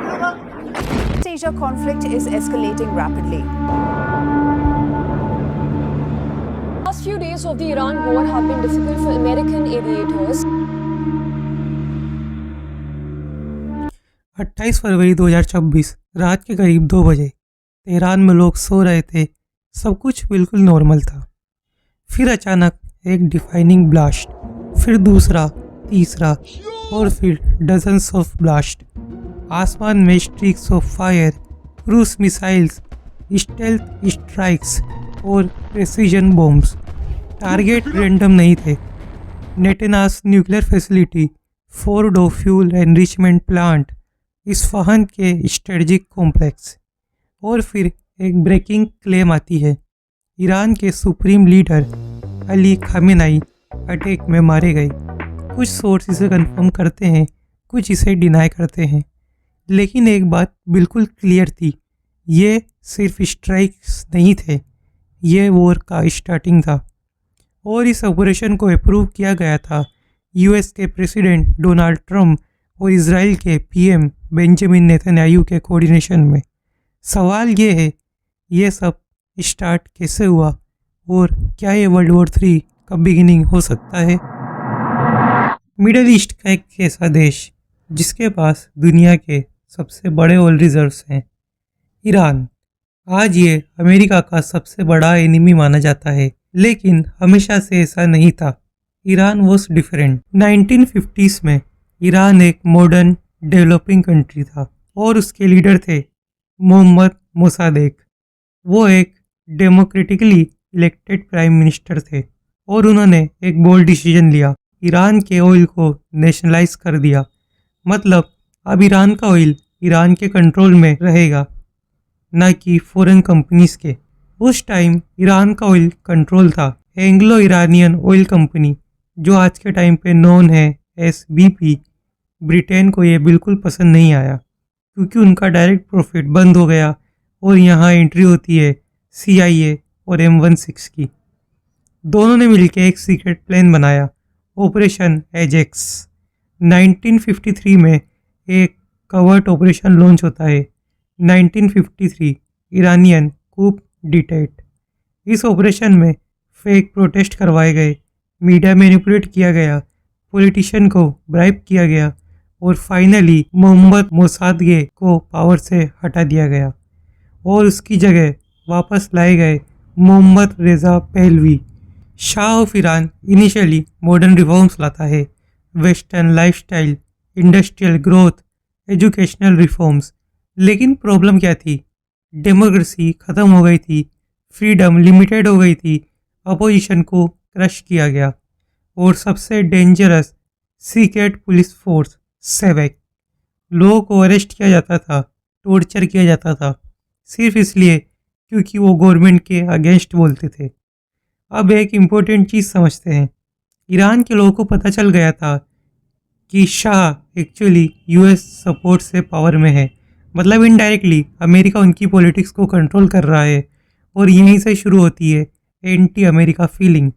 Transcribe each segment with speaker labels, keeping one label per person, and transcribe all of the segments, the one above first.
Speaker 1: East Asia conflict is escalating rapidly.
Speaker 2: Last few days of the Iran war have been difficult for American aviators.
Speaker 3: 28 फरवरी 2026 रात के करीब 2 बजे Tehran में लोग सो रहे थे। सब कुछ बिल्कुल नॉर्मल था। फिर अचानक एक डिफाइनिंग ब्लास्ट, फिर दूसरा, तीसरा और फिर डजन्स ऑफ ब्लास्ट। आसमान में streaks of fire, cruise missiles, stealth strikes और प्रेसिजन बॉम्ब्स। टारगेट रैंडम नहीं थे। Natanz nuclear facility, Fordow fuel enrichment plant, Isfahan के स्ट्रेटजिक कॉम्प्लेक्स। और फिर एक ब्रेकिंग क्लेम आती है। ईरान के supreme leader Ali Khamenei attack में मारे गए। कुछ सोर्स इसे कंफर्म करते हैं, कुछ इसे डिनाई करते हैं, लेकिन एक बात बिल्कुल क्लियर थी, ये सिर्फ स्ट्राइक्स नहीं थे, ये वॉर का स्टार्टिंग था। और इस ऑपरेशन को अप्रूव किया गया था यूएस के प्रेसिडेंट डोनाल्ड ट्रंप और इजराइल के पीएम बेंजामिन नेतन्याहू के कोऑर्डिनेशन में। सवाल ये है, ये सब स्टार्ट कैसे हुआ और क्या ये वर्ल्ड वॉर 3 का बिगिनिंग हो सकता है? मिडल ईस्ट का एक ऐसा देश जिसके पास दुनिया के सबसे बड़े ऑयल रिजर्व्स हैं, ईरान। आज ये अमेरिका का सबसे बड़ा एनिमी माना जाता है, लेकिन हमेशा से ऐसा नहीं था। Iran was different. 1950s में ईरान एक मॉडर्न डेवलपिंग कंट्री था और उसके लीडर थे मोहम्मद मोसादेक। वो एक डेमोक्रेटिकली इलेक्टेड प्राइम मिनिस्टर थे और उन्होंने एक बोल्ड डिसीजन लिया। ईरान के ऑयल को नेशनलाइज कर दिया। मतलब अब ईरान का ऑयल ईरान के कंट्रोल में रहेगा, ना कि फॉरेन कंपनीज के। उस टाइम ईरान का ऑयल कंट्रोल था एंग्लो ईरानियन ऑयल कंपनी, जो आज के टाइम पे नोन है एस BP। ब्रिटेन को ये बिल्कुल पसंद नहीं आया क्योंकि उनका डायरेक्ट प्रॉफिट बंद हो गया और यहाँ एंट्री होती है CIA और M16 की। दोनों ने मिलकर एक सीक्रेट प्लान बनाया, ऑपरेशन एजेक्स। 1953 में एक कवर्ट ऑपरेशन लॉन्च होता है, 1953 ईरानियन कूप डिटेट। इस ऑपरेशन में फेक प्रोटेस्ट करवाए गए, मीडिया मैनिपुलेट किया गया, पॉलिटिशियन को ब्राइब किया गया और फाइनली मोहम्मद मोसादगे को पावर से हटा दिया गया और उसकी जगह वापस लाए गए Mohammad Reza Pahlavi. Shah of Iran initially modern reforms लाता है, western lifestyle, industrial growth, educational reforms. लेकिन प्रॉब्लम क्या थी? डेमोक्रेसी ख़त्म हो गई थी, फ्रीडम लिमिटेड हो गई थी, अपोजिशन को क्रश किया गया और सबसे डेंजरस सीक्रेट पुलिस फोर्स सेवेक। लोगों को अरेस्ट किया जाता था, टॉर्चर किया जाता था, सिर्फ इसलिए क्योंकि वो गवर्नमेंट के अगेंस्ट बोलते थे। अब एक इम्पोर्टेंट चीज़ समझते हैं। ईरान के लोगों को पता चल गया था कि शाह एक्चुअली यूएस सपोर्ट से पावर में है। मतलब इनडायरेक्टली अमेरिका उनकी पॉलिटिक्स को कंट्रोल कर रहा है और यहीं से शुरू होती है एंटी अमेरिका फीलिंग।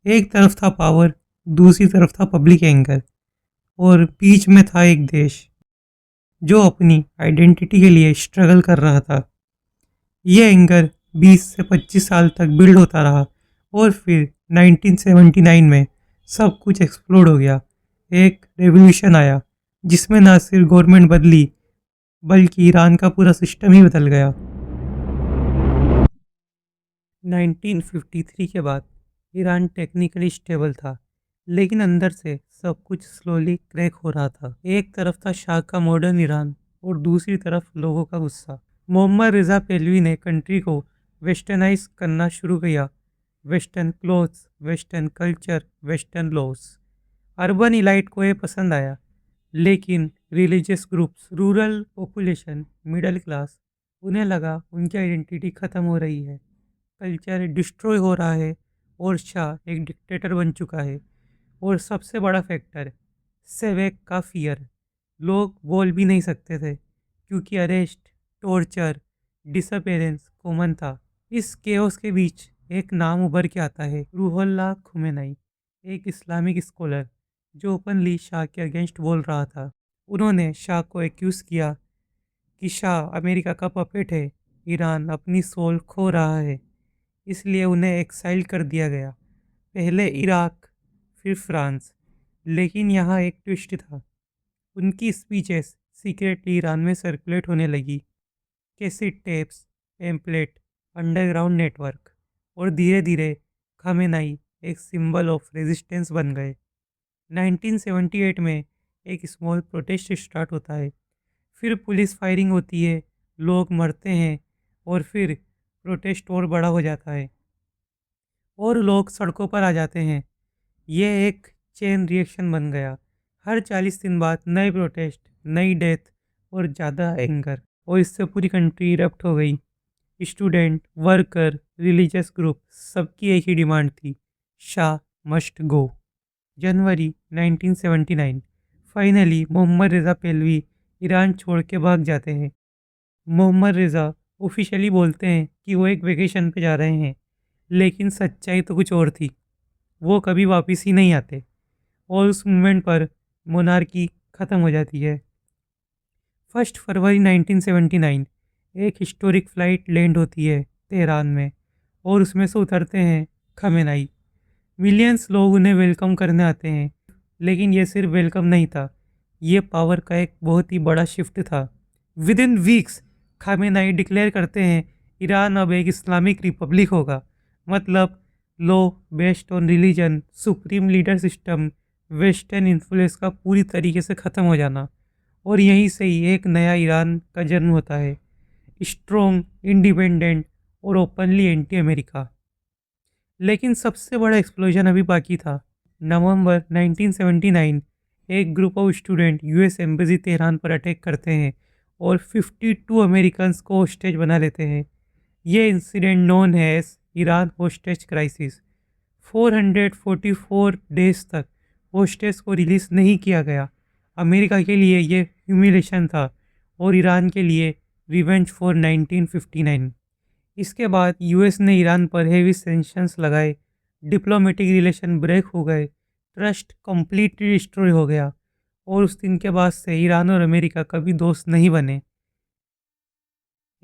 Speaker 3: एक तरफ था पावर, दूसरी तरफ था पब्लिक एंगर और बीच में था एक देश जो अपनी आइडेंटिटी के लिए स्ट्रगल कर रहा था। ये एंगर 20 से 25 साल तक बिल्ड होता रहा और फिर 1979 में सब कुछ एक्सप्लोड हो गया। एक रेवोल्यूशन आया जिसमें ना सिर्फ गवर्नमेंट बदली बल्कि ईरान का पूरा सिस्टम ही बदल गया। 1953 के बाद ईरान टेक्निकली स्टेबल था, लेकिन अंदर से सब कुछ स्लोली क्रैक हो रहा था। एक तरफ था शाह का मॉडर्न ईरान और दूसरी तरफ लोगों का गुस्सा। मोहम्मद रेजा पहलवी ने कंट्री को वेस्टर्नाइज करना शुरू किया। Western clothes, western culture, western laws. Urban elite को ये पसंद आया, लेकिन religious groups, rural population, middle class, उन्हें लगा उनकी आइडेंटिटी ख़त्म हो रही है, कल्चर डिस्ट्रॉय हो रहा है और शाह एक डिक्टेटर बन चुका है। और सबसे बड़ा फैक्टर, सेवेक का फियर। लोग बोल भी नहीं सकते थे क्योंकि अरेस्ट, टॉर्चर, डिसअपेरेंस कॉमन था। इस केओस के बीच एक नाम उभर के आता है, रूहुल्लाह खुमैनी, एक इस्लामिक स्कॉलर जो ओपनली शाह के अगेंस्ट बोल रहा था। उन्होंने शाह को एक्यूज़ किया कि शाह अमेरिका का पपेट है, ईरान अपनी सोल खो रहा है, इसलिए उन्हें एक्साइल कर दिया गया। पहले इराक, फिर फ्रांस। लेकिन यहाँ एक ट्विस्ट था। उनकी स्पीचेस सीक्रेटली ईरान में सर्कुलेट होने लगी, cassette tapes, template, underground network, और धीरे धीरे खामेनाई एक सिंबल ऑफ रेजिस्टेंस बन गए। 1978 में एक स्मॉल प्रोटेस्ट स्टार्ट होता है, फिर पुलिस फायरिंग होती है, लोग मरते हैं, और फिर प्रोटेस्ट और बड़ा हो जाता है और लोग सड़कों पर आ जाते हैं। यह एक चेन रिएक्शन बन गया। हर 40 दिन बाद नए प्रोटेस्ट, नई डेथ और ज़्यादा एंगर, और इससे पूरी कंट्री इरप्ट हो गई। स्टूडेंट, वर्कर, रिलीजियस ग्रुप, सबकी एक ही डिमांड थी, शाह मस्ट गो। जनवरी 1979 फाइनली मोहम्मद रज़ा पहलवी ईरान छोड़ के भाग जाते हैं। मोहम्मद रज़ा ऑफिशियली बोलते हैं कि वो एक वेकेशन पे जा रहे हैं, लेकिन सच्चाई तो कुछ और थी। वो कभी वापस ही नहीं आते और उस मोमेंट पर मोनार्की ख़त्म हो जाती है। 1 फरवरी 1979 एक हिस्टोरिक फ़्लाइट लैंड होती है तेहरान में, और उसमें से उतरते हैं खमेनाई। मिलियंस लोग उन्हें वेलकम करने आते हैं, लेकिन ये सिर्फ वेलकम नहीं था, ये पावर का एक बहुत ही बड़ा शिफ्ट था। विद इन वीक्स खामेनाई डिक्लेयर करते हैं ईरान अब एक इस्लामिक रिपब्लिक होगा। मतलब law based on religion, supreme leader system, western influence का पूरी तरीके से ख़त्म हो जाना। और यहीं से ही एक नया ईरान का जन्म होता है, स्ट्रॉन्ग, इंडिपेंडेंट और ओपनली एंटी अमेरिका। लेकिन सबसे बड़ा एक्सप्लोजन अभी बाकी था। नवंबर 1979 एक group of student US embassy Tehran पर अटैक करते हैं और 52 अमेरिकन को होस्टेज बना लेते हैं। ये इंसिडेंट नोन है as Iran hostage crisis. 444 days तक होस्टेज को रिलीज़ नहीं किया गया। अमेरिका के लिए ये ह्यूमिलेशन था और ईरान के लिए रिवेंज फॉर 1959। इसके बाद यूएस ने ईरान पर हेवी सैंक्शंस लगाए, डिप्लोमेटिक रिलेशन ब्रेक हो गए, ट्रस्ट कंप्लीटली डिस्ट्रॉय हो गया, और उस दिन के बाद से ईरान और अमेरिका कभी दोस्त नहीं बने।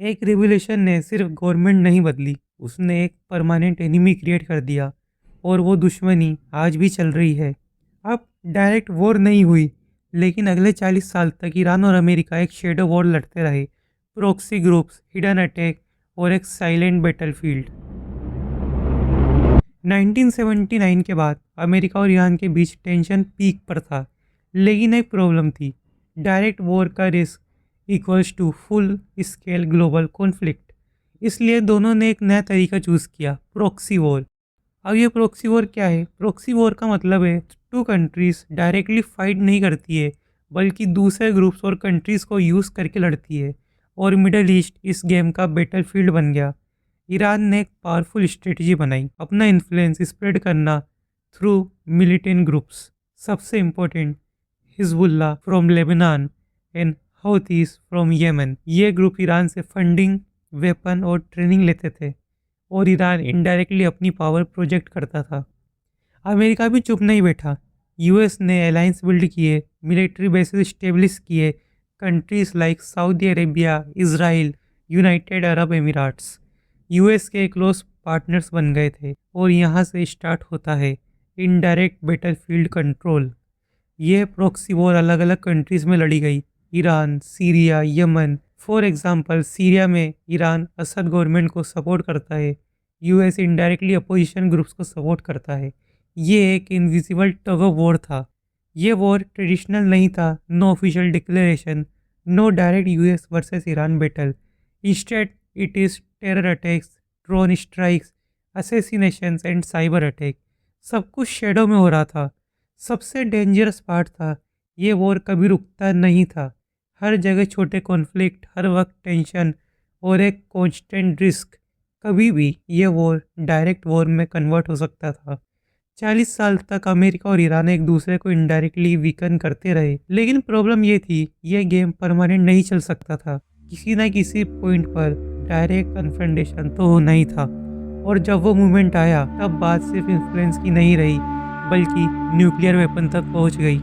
Speaker 3: एक रिवोल्यूशन ने सिर्फ गवर्नमेंट नहीं बदली, उसने एक परमानेंट एनिमी क्रिएट कर दिया, और वो दुश्मनी आज भी चल रही है। अब डायरेक्ट वॉर नहीं हुई, लेकिन अगले 40 साल तक ईरान और अमेरिका एक शेडो वॉर लड़ते रहे, प्रॉक्सी ग्रुप्स, हिडन अटैक और एक साइलेंट बैटलफील्ड। 1979 के बाद अमेरिका और ईरान के बीच टेंशन पीक पर था, लेकिन एक प्रॉब्लम थी, डायरेक्ट वॉर का risk equals to full scale global conflict. इसलिए दोनों ने एक नया तरीका चूज़ किया, प्रॉक्सी वॉर। अब ये प्रॉक्सी वॉर क्या है? प्रॉक्सी वॉर का मतलब है टू कंट्रीज डायरेक्टली फाइट नहीं करती है, बल्कि दूसरे ग्रुप्स और कंट्रीज़ को यूज़ करके लड़ती है, और मिडल ईस्ट इस गेम का बैटलफील्ड बन गया। ईरान ने एक पावरफुल स्ट्रेटजी बनाई, अपना इन्फ्लुएंस स्प्रेड करना थ्रू मिलिटेंट ग्रुप्स। सबसे important, Hezbollah from Lebanon and Houthis from Yemen. ये ग्रुप ईरान से फंडिंग, वेपन और ट्रेनिंग लेते थे, और ईरान इनडायरेक्टली अपनी पावर प्रोजेक्ट करता था। अमेरिका भी चुप नहीं बैठा। यूएस ने अलायंस बिल्ड किए, मिलिट्री बेसिस स्टेब्लिश किए, countries like Saudi Arabia, Israel, United Arab Emirates US के क्लोज पार्टनर्स बन गए थे, और यहाँ से स्टार्ट होता है इनडायरेक्ट बैटलफील्ड कंट्रोल। यह प्रॉक्सी वॉर अलग अलग कंट्रीज़ में लड़ी गई, Iran, Syria, Yemen. For example, Syria में ईरान असद गवर्नमेंट को सपोर्ट करता है, यूएस इनडायरेक्टली अपोजिशन ग्रुप्स को सपोर्ट करता है। ये एक इनविजिबल टग ऑफ वॉर था। ये वॉर ट्रेडिशनल नहीं था, no official declaration, no direct US versus Iran battle. Instead it is terror attacks, drone strikes, assassinations and cyber attack. सब कुछ शेडो में हो रहा था। सबसे डेंजरस पार्ट था, ये वॉर कभी रुकता नहीं था। हर जगह छोटे कॉन्फ्लिक्ट, हर वक्त टेंशन और एक कांस्टेंट रिस्क। कभी भी ये वॉर डायरेक्ट वॉर में कन्वर्ट हो सकता था। 40 साल तक अमेरिका और ईरान एक दूसरे को इनडायरेक्टली वीकन करते रहे, लेकिन प्रॉब्लम ये थी, ये गेम परमानेंट नहीं चल सकता था। किसी ना किसी पॉइंट पर डायरेक्ट कन्फ्रंटेशन तो होना ही था, और जब वो मूवमेंट आया, तब बात सिर्फ इन्फ्लुएंस की नहीं रही, बल्कि न्यूक्लियर वेपन तक पहुंच गई।